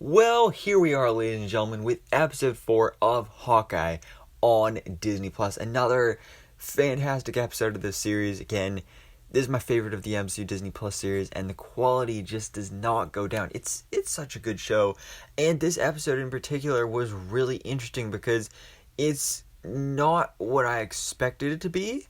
Well, here we are, ladies and gentlemen, with episode 4 of Hawkeye on Disney Plus. Another fantastic episode of this series. Again, this is my favorite of the MCU Disney Plus series, and the quality just does not go down. It's such a good show, and this episode in particular was really interesting because it's not what I expected it to be,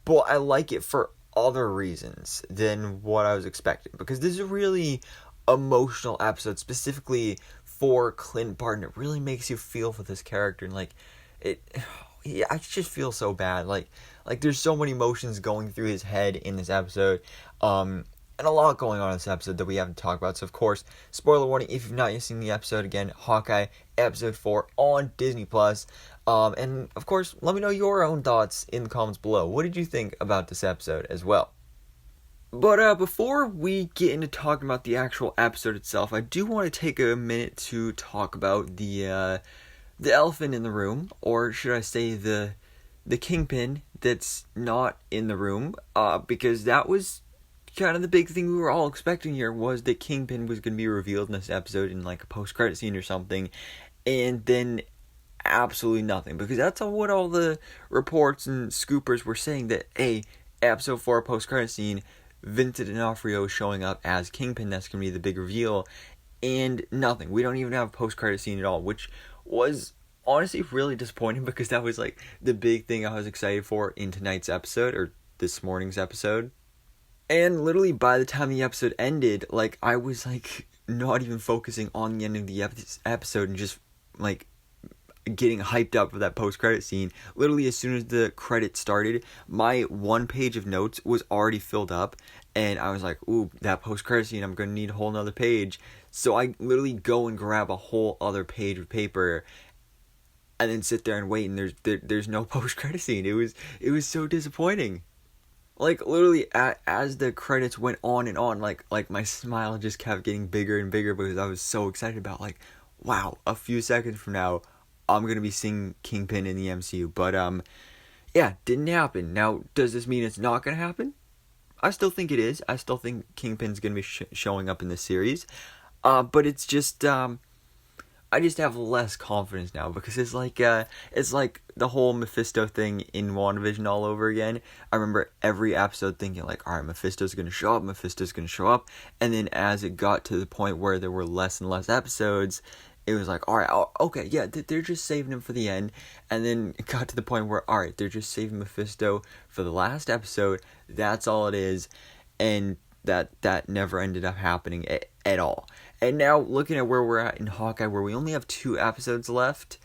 but I like it for other reasons than what I was expecting, because this is a really emotional episode specifically for Clint Barton. It really makes you feel for this character, and I just feel so bad. Like there's so many emotions going through his head in this episode, and a lot going on in this episode that we haven't talked about. So of course, spoiler warning if you've not yet seen the episode. Again, Hawkeye episode 4 on Disney Plus. And of course, let me know your own thoughts in the comments below. What did you think about this episode as well? But before we get into talking about the actual episode itself, I do want to take a minute to talk about the elephant in the room, or should I say the kingpin that's not in the room, because that was kind of the big thing we were all expecting here, was that Kingpin was going to be revealed in this episode in like a post-credit scene or something, and then absolutely nothing, because that's what all the reports and scoopers were saying, that episode 4 post-credit scene, Vincent D'Onofrio is showing up as Kingpin. That's going to be the big reveal. And nothing. We don't even have a post-credit scene at all, which was honestly really disappointing, because that was like the big thing I was excited for in tonight's episode, or this morning's episode. And literally by the time the episode ended, like, I was like not even focusing on the end of the episode and just like getting hyped up for that post-credit scene. Literally as soon as the credits started, my one page of notes was already filled up, and I was like, ooh, that post-credit scene, I'm gonna need a whole nother page. So I literally go and grab a whole other page of paper and then sit there and wait, and there's no post-credit scene. It was so disappointing. Like, literally, as the credits went on and on, like my smile just kept getting bigger and bigger, because I was so excited about, like, wow, a few seconds from now, I'm going to be seeing Kingpin in the MCU. But, yeah, didn't happen. Now, does this mean it's not going to happen? I still think it is. I still think Kingpin's going to be showing up in this series. But it's just, I just have less confidence now, because it's like the whole Mephisto thing in WandaVision all over again. I remember every episode thinking, like, alright, Mephisto's going to show up. And then as it got to the point where there were less and less episodes, it was like, alright, okay, yeah, they're just saving him for the end. And then it got to the point where, alright, they're just saving Mephisto for the last episode. That's all it is. And that never ended up happening at all. And now, looking at where we're at in Hawkeye, where we only have 2 episodes left,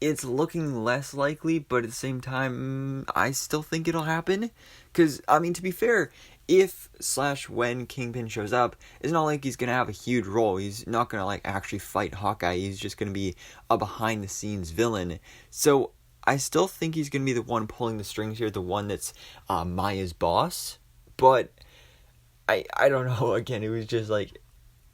it's looking less likely, but at the same time, I still think it'll happen. Because, I mean, to be fair, if/when Kingpin shows up, it's not like he's going to have a huge role. He's not going to, like, actually fight Hawkeye. He's just going to be a behind-the-scenes villain. So, I still think he's going to be the one pulling the strings here, the one that's Maya's boss. But I don't know. Again, it was just, like,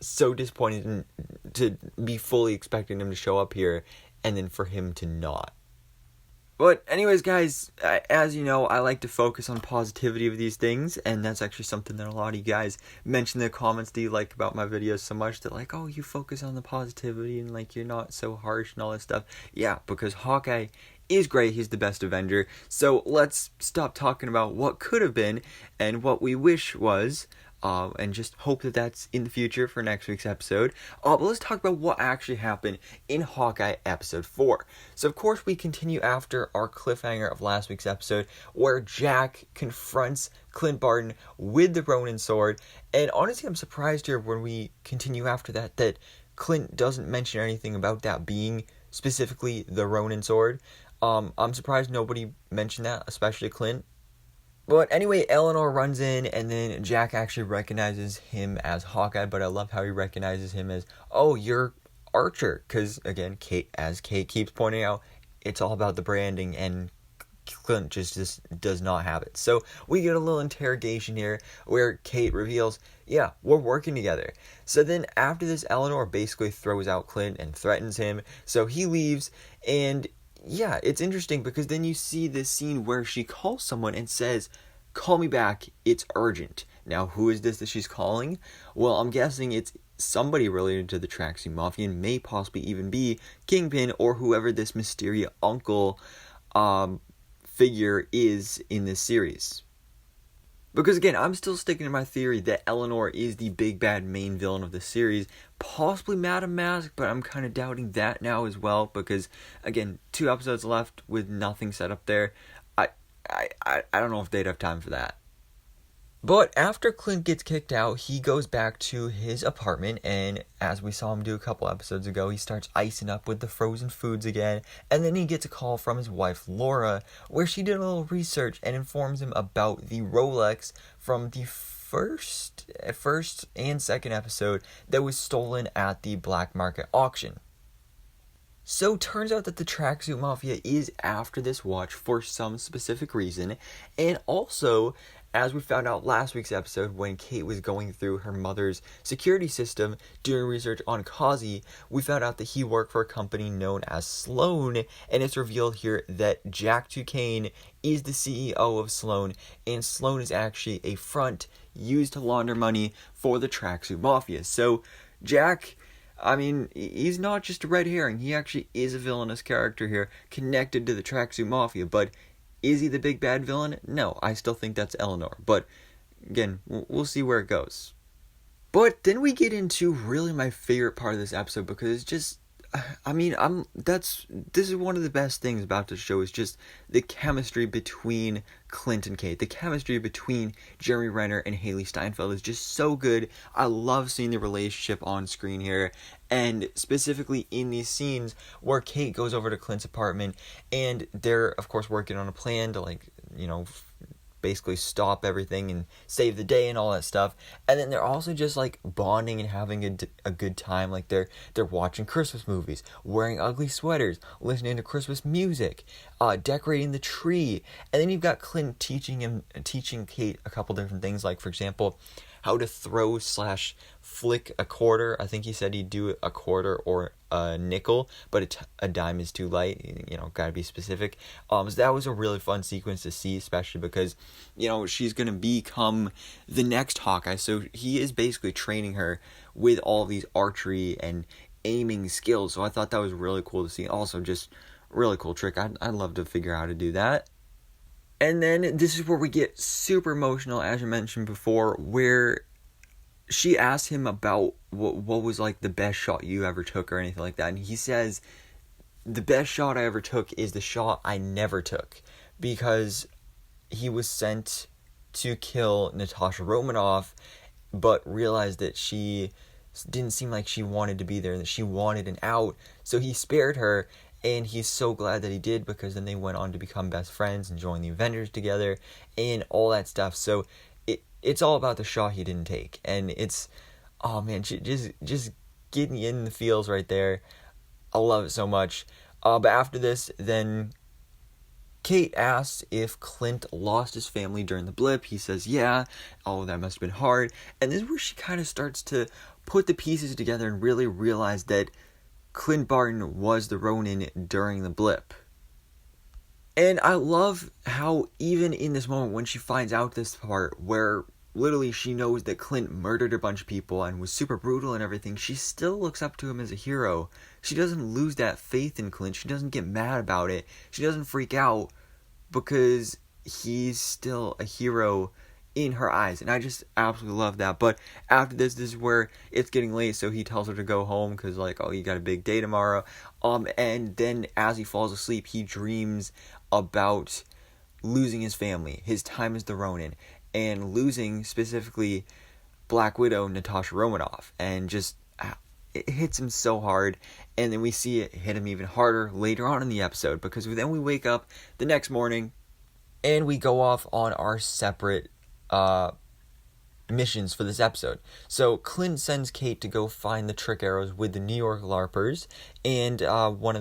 so disappointing to be fully expecting him to show up here, and then for him to not. But anyways, guys, as you know, I like to focus on positivity of these things, and that's actually something that a lot of you guys mention in the comments that you like about my videos so much, that like, oh, you focus on the positivity, and like, you're not so harsh and all that stuff. Yeah, because Hawkeye is great. He's the best Avenger. So let's stop talking about what could have been and what we wish was, and just hope that that's in the future for next week's episode. But let's talk about what actually happened in Hawkeye episode 4. So of course we continue after our cliffhanger of last week's episode, where Jack confronts Clint Barton with the Ronin sword. And honestly, I'm surprised here when we continue after that Clint doesn't mention anything about that being specifically the Ronin sword. I'm surprised nobody mentioned that, especially Clint. But anyway, Eleanor runs in, and then Jack actually recognizes him as Hawkeye, but I love how he recognizes him as, oh, you're Archer, because, again, Kate keeps pointing out, it's all about the branding, and Clint just does not have it. So we get a little interrogation here, where Kate reveals, yeah, we're working together. So then after this, Eleanor basically throws out Clint and threatens him, so he leaves, and yeah, it's interesting, because then you see this scene where she calls someone and says, call me back, it's urgent. Now, who is this that she's calling? Well, I'm guessing it's somebody related to the Tracksuit Mafia and may possibly even be Kingpin or whoever this mysterious uncle figure is in this series. Because again, I'm still sticking to my theory that Eleanor is the big bad main villain of the series, possibly Madame Mask, but I'm kind of doubting that now as well, because again, 2 episodes left with nothing set up there. I don't know if they'd have time for that. But after Clint gets kicked out, he goes back to his apartment, and as we saw him do a couple episodes ago, he starts icing up with the frozen foods again, and then he gets a call from his wife, Laura, where she did a little research and informs him about the Rolex from the first and second episode that was stolen at the black market auction. So turns out that the Tracksuit Mafia is after this watch for some specific reason, and also, as we found out last week's episode when Kate was going through her mother's security system doing research on Kazi, we found out that he worked for a company known as Sloan, and it's revealed here that Jack Duquesne is the CEO of Sloan, and Sloan is actually a front used to launder money for the Tracksuit Mafia. So Jack, I mean, he's not just a red herring, he actually is a villainous character here connected to the Tracksuit Mafia, but is he the big bad villain? No, I still think that's Eleanor. But, again, we'll see where it goes. But then we get into really my favorite part of this episode, because it's just, this is one of the best things about the show, is just the chemistry between Clint and Kate. The chemistry between Jeremy Renner and Haley Steinfeld is just so good. I love seeing the relationship on screen here, and specifically in these scenes where Kate goes over to Clint's apartment, and they're, of course, working on a plan to, basically stop everything and save the day and all that stuff. And then they're also just bonding and having a good time. They're watching Christmas movies, wearing ugly sweaters, listening to Christmas music, decorating the tree. And then you've got Clint teaching Kate a couple different things, like, for example, how to throw / flick a quarter. I think he said he'd do a quarter or a nickel, but a dime is too light. Gotta be specific. So that was a really fun sequence to see, especially because, she's gonna become the next Hawkeye. So he is basically training her with all these archery and aiming skills. So I thought that was really cool to see. Also, just really cool trick. I'd love to figure out how to do that. And then this is where we get super emotional, as I mentioned before, where she asks him about what was the best shot you ever took or anything like that. And he says, the best shot I ever took is the shot I never took, because he was sent to kill Natasha Romanoff, but realized that she didn't seem like she wanted to be there and that she wanted an out. So he spared her. And he's so glad that he did, because then they went on to become best friends and join the Avengers together and all that stuff. So it's all about the shot he didn't take. And it's, oh man, just getting you in the feels right there. I love it so much. But after this, then Kate asks if Clint lost his family during the blip. He says, yeah. Oh, that must have been hard. And this is where she kind of starts to put the pieces together and really realize that Clint Barton was the Ronin during the blip. And I love how even in this moment when she finds out this part where literally she knows that Clint murdered a bunch of people and was super brutal and everything, she still looks up to him as a hero. She doesn't lose that faith in Clint. She doesn't get mad about it. She doesn't freak out, because he's still a hero in her eyes, and I just absolutely love that. But after this is where it's getting late, so he tells her to go home because you got a big day tomorrow. And then as he falls asleep, he dreams about losing his family, his time as the Ronin, and losing specifically Black Widow Natasha Romanoff, and just it hits him so hard. And then we see it hit him even harder later on in the episode, because then we wake up the next morning and we go off on our separate missions for this episode. So Clint sends Kate to go find the trick arrows with the New York LARPers, and one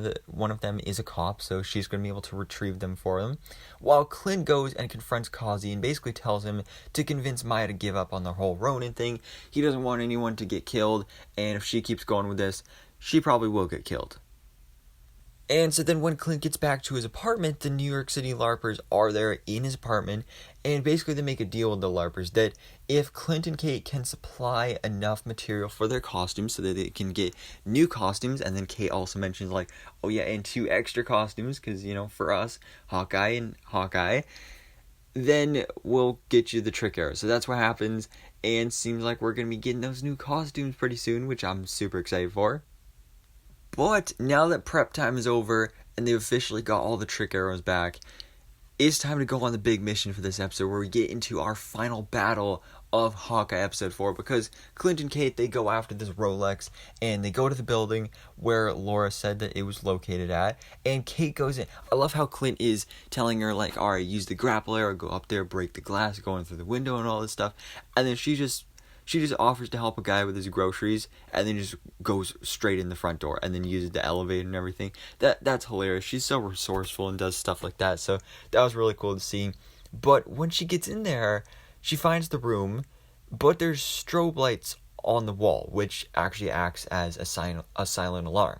of them is a cop, so she's going to be able to retrieve them for him. While Clint goes and confronts Kazi and basically tells him to convince Maya to give up on the whole Ronin thing. He doesn't want anyone to get killed, and if she keeps going with this, she probably will get killed. And so then when Clint gets back to his apartment, the New York City LARPers are there in his apartment, and basically they make a deal with the LARPers that if Clint and Kate can supply enough material for their costumes so that they can get new costumes, and then Kate also mentions like, oh yeah, and 2 extra costumes, because, for us, Hawkeye, then we'll get you the trick arrow. So that's what happens, and seems like we're going to be getting those new costumes pretty soon, which I'm super excited for. But now that prep time is over and they've officially got all the trick arrows back, it's time to go on the big mission for this episode where we get into our final battle of Hawkeye episode 4, because Clint and Kate, they go after this Rolex and they go to the building where Laura said that it was located at, and Kate goes in. I love how Clint is telling her like, alright, use the grapple arrow, go up there, break the glass, go in through the window and all this stuff, and then she just offers to help a guy with his groceries, and then just goes straight in the front door, and then uses the elevator and everything. That's hilarious. She's so resourceful and does stuff like that, so that was really cool to see. But when she gets in there, she finds the room, but there's strobe lights on the wall, which actually acts as a silent alarm.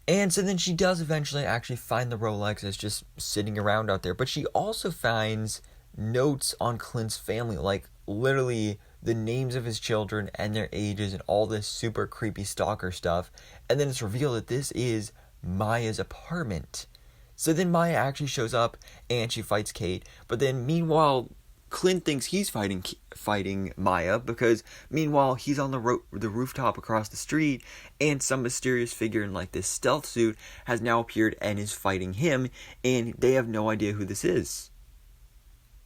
And so then she does eventually actually find the Rolex that's just sitting around out there, but she also finds notes on Clint's family, like literally the names of his children and their ages and all this super creepy stalker stuff. And then it's revealed that this is Maya's apartment. So then Maya actually shows up and she fights Kate. But then meanwhile, Clint thinks he's fighting Maya, because meanwhile he's on the rooftop across the street, and some mysterious figure in like this stealth suit has now appeared and is fighting him, and they have no idea who this is.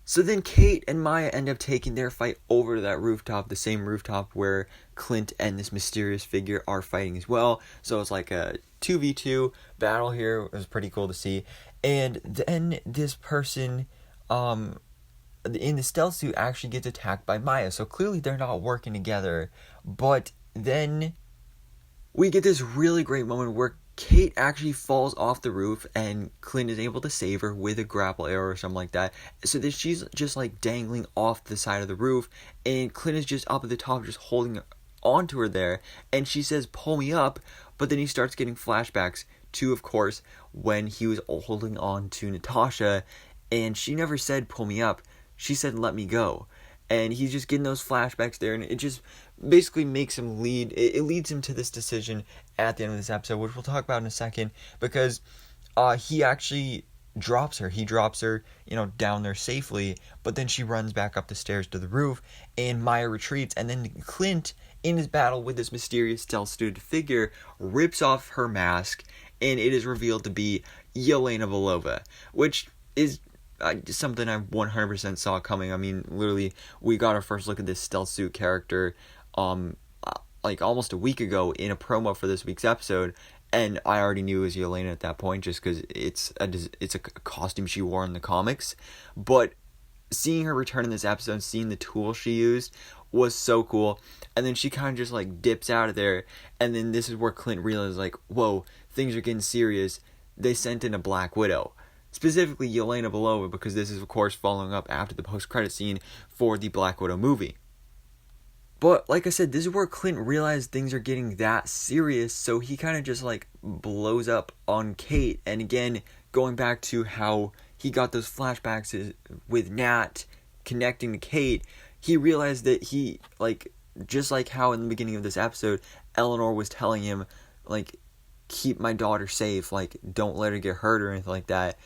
So then Kate and Maya end up taking their fight over to that rooftop, the same rooftop where Clint and this mysterious figure are fighting as well. So it's like a 2v2 battle here. It was pretty cool to see. And then this person in the stealth suit actually gets attacked by Maya. So clearly they're not working together. But then we get this really great moment where Kate actually falls off the roof and Clint is able to save her with a grapple arrow or something like that. So that she's just like dangling off the side of the roof, and Clint is just up at the top just holding onto her there, and she says, pull me up, but then he starts getting flashbacks to, of course, when he was holding on to Natasha, and she never said pull me up, she said let me go. And he's just getting those flashbacks there, and it just basically makes him it leads him to this decision at the end of this episode, which we'll talk about in a second, because he actually drops her. He drops her, down there safely, but then she runs back up the stairs to the roof, and Maya retreats, and then Clint, in his battle with this mysterious stealth-suited figure, rips off her mask, and it is revealed to be Yelena Belova, which is something I 100% saw coming. I mean, literally, we got our first look at this stealth suit character like almost a week ago in a promo for this week's episode, and I already knew it was Yelena at that point just because it's a costume she wore in the comics. But seeing her return in this episode, seeing the tool she used, was so cool. And then she kind of just like dips out of there, and then this is where Clint realizes like, whoa, things are getting serious. They sent in a Black Widow. Specifically Yelena Belova, because this is of course following up after the post-credit scene for the Black Widow movie. But like I said, this is where Clint realized things are getting that serious, so he kind of just like blows up on Kate. And again, going back to how he got those flashbacks with Nat connecting to Kate, he realized that he, like, just like how in the beginning of this episode, Eleanor was telling him, like, keep my daughter safe, like, don't let her get hurt or anything like that.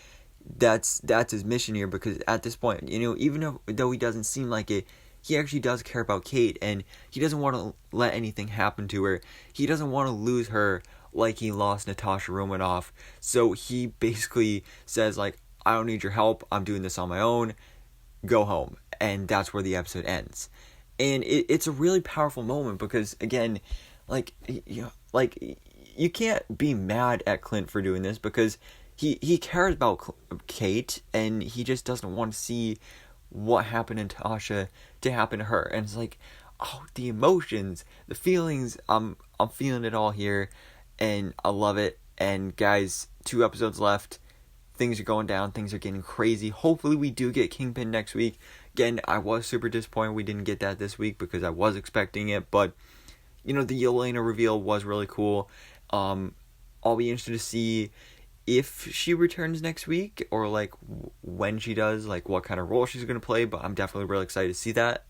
That's his mission here, because at this point, even though he doesn't seem like it, he actually does care about Kate, and he doesn't want to let anything happen to her. He doesn't want to lose her like he lost Natasha Romanoff. So he basically says, like, I don't need your help, I'm doing this on my own, go home. And that's where the episode ends. And it's a really powerful moment, because again, you can't be mad at Clint for doing this, because he cares about Kate, and he just doesn't want to see what happened to Natasha to happen to her. And it's like, oh, the emotions, the feelings, I'm feeling it all here, and I love it. And guys, 2 episodes left, things are going down, things are getting crazy. Hopefully we do get Kingpin next week. Again, I was super disappointed we didn't get that this week, because I was expecting it, but the Yelena reveal was really cool. I'll be interested to see if she returns next week, or like when she does, like what kind of role she's going to play, but I'm definitely really excited to see that.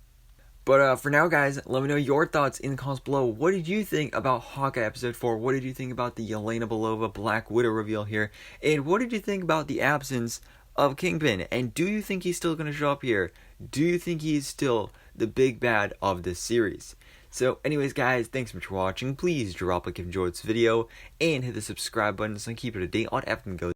But for now, guys, let me know your thoughts in the comments below. What did you think about Hawkeye Episode 4? What did you think about the Yelena Belova Black Widow reveal here? And what did you think about the absence of Kingpin? And do you think he's still going to show up here? Do you think he's still the big bad of this series? So anyways, guys, thanks so much for watching. Please drop a like if you enjoyed this video, and hit the subscribe button so I can keep it up to date on everything goes.